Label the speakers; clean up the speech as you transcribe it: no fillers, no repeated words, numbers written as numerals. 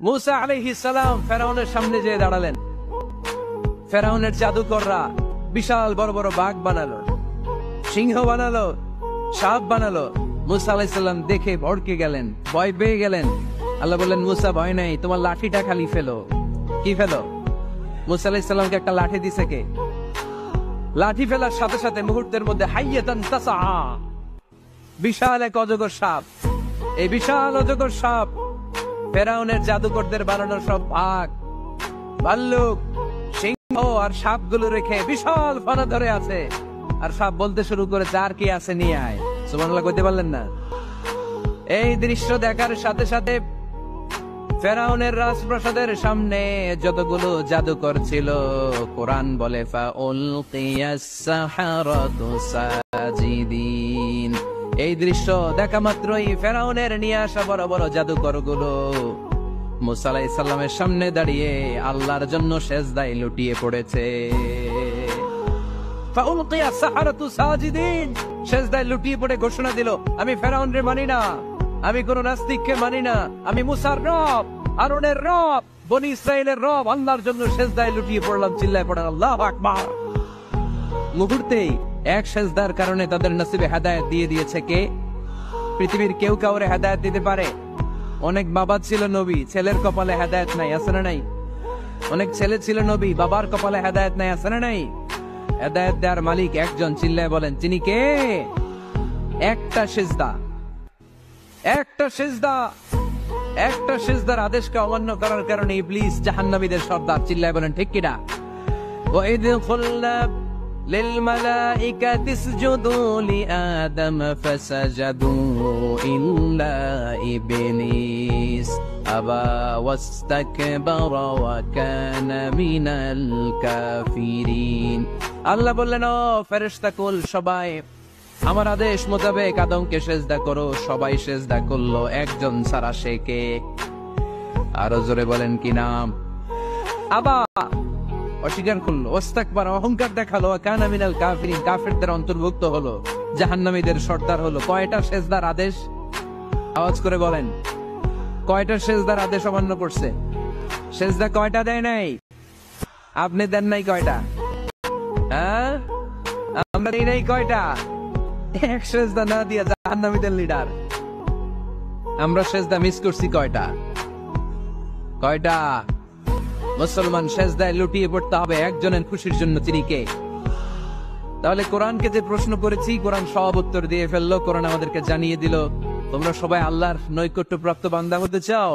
Speaker 1: মুসা আলাইহিস সালাম ফেরাউনের সামনে যেয়ে দাঁড়ালেন। ফেরাউনের জাদুকররা বিশাল বড় বড় বাঘ বানালো, সিংহ বানালো, সাপ বানালো। মুসা আলাইহিস সালাম দেখে ভড়কে গেলেন, ভয় পেয়ে গেলেন। আল্লাহ বললেন, মুসা ভয় নাই, তোমার লাঠিটা খালি ফেলো। কি ফেলো? মুসা আলাইহিস সালামকে একটা লাঠি দিছে কে? লাঠি ফেলার সাথে সাথে মুহূর্তের মধ্যে হাইয়াতান তাসআ, বিশাল এক অজগর সাপ। এই বিশাল অজগর সাপ ফেরাউনের জাদুকরদের বানানো সব বাঘ, ভাল্লুক, সিংহ আর সাপগুলো রেখে বিশাল ফানা ধরে আছে। আর সাপ বলতে শুরু করেছে, আর কি আছে নিয়ে আয়। সুবহানাল্লাহ কইতে পারলেন না? এই দৃশ্য দেখার সাথে সাথে ফেরাউনের রাজপ্রাসাদের সামনে যতগুলো জাদুকর ছিল, কোরআন বলে ফাউলকিয়াস সাহারাতু সাজিদিন। এই দৃশ্য দেখা মাত্রই ফেরাউনের নিয়ে আসা বড় বড় জাদুকর গুলো মুসা আলাইহিস সালামের সামনে দাঁড়িয়ে আল্লাহর জন্য সেজদায় লুটিয়ে পড়েছে। ফাউলকিয়াস সাহারাতু সাজিদিন, সেজদায় লুটিয়ে পড়ে ঘোষণা দিল, আমি ফেরাউনরে মানি না, আমি কোন নাস্তিককে মানি না, আমি মুসার রব, হারুনের রব, বনি ইসরাইলের রব, আল্লাহর জন্য সেজদায় লুটিয়ে পড়লাম। চিল্লায় পড়েন আল্লাহু আকবার। মুহূর্তেই এক সেজদার কারণে তাদের নসিবে হেদায়েত দিয়ে দিয়েছে কে? পৃথিবীর কেউ কাউরে হেদায়েত দিতে পারে? অনেক বাবা ছিল নবী, ছেলের কপালে হেদায়েত নাই, আছে না নাই? অনেক ছেলে ছিল নবী, বাবার কপালে হেদায়েত নাই, আছে না নাই? হেদায়েত দেওয়ার মালিক একজন, চিল্লায় বলেন তিনি কে? একটা সিজদা, একটা সিজদা, একটা সিজদার আদেশকে অমান্য করার কারণে ইবলিস জাহান্নামীদের সর্দার। চিল্লায় বলেন ঠিক কিনা? ওয়াইদ কুলনা লিল মালাইকাতি ইসজুদু লিআদম ফাসাজাদু ইল্লা ইবলিস আবা ওয়াস্তাকবারা ওয়া কানা মিনাল কাফিরিন। আল্লাহ বললেন, ও ফেরেশতাকুল সবাই আমার আদেশ মোতাবেক আদমকে সেজদা করো। সবাই সেজদা করলো, একজন ছাড়া, সে কে? আরো জোরে বলেন কি নাম? আবা, অস্বীকার করলো, ওয়াস্তাকবারা, অহংকার দেখালো, কানা মিনাল কাফিরিন, কাফিরদের অন্তর্ভুক্ত হলো, জাহান্নামীদের সর্দার হলো। কয়টা সেজদার আদেশ? আওয়াজ করে বলেন, কয়টা সেজদার আদেশ অমান্য করছে? সেজদা কয়টা দেয় নাই? আপনি দেন নাই কয়টা? হ্যাঁ, আমরা দেই নাই কয়টা? এক সেজদা না দিয়া জাহান্নামীদের লিডার। আমরা সেজদা মিস করছি কয়টা? কয়টা? মুসলমান সেজদায় লুটিয়ে পড়তে হবে একজনের খুশির জন্য, তিনি কে? তাহলে কোরআনকে যে প্রশ্ন করেছি, কোরআন সব উত্তর দিয়ে ফেললো। কোরআন আমাদেরকে জানিয়ে দিল, তোমরা সবাই আল্লাহর নৈকট্য প্রাপ্ত বান্দা হতে চাও?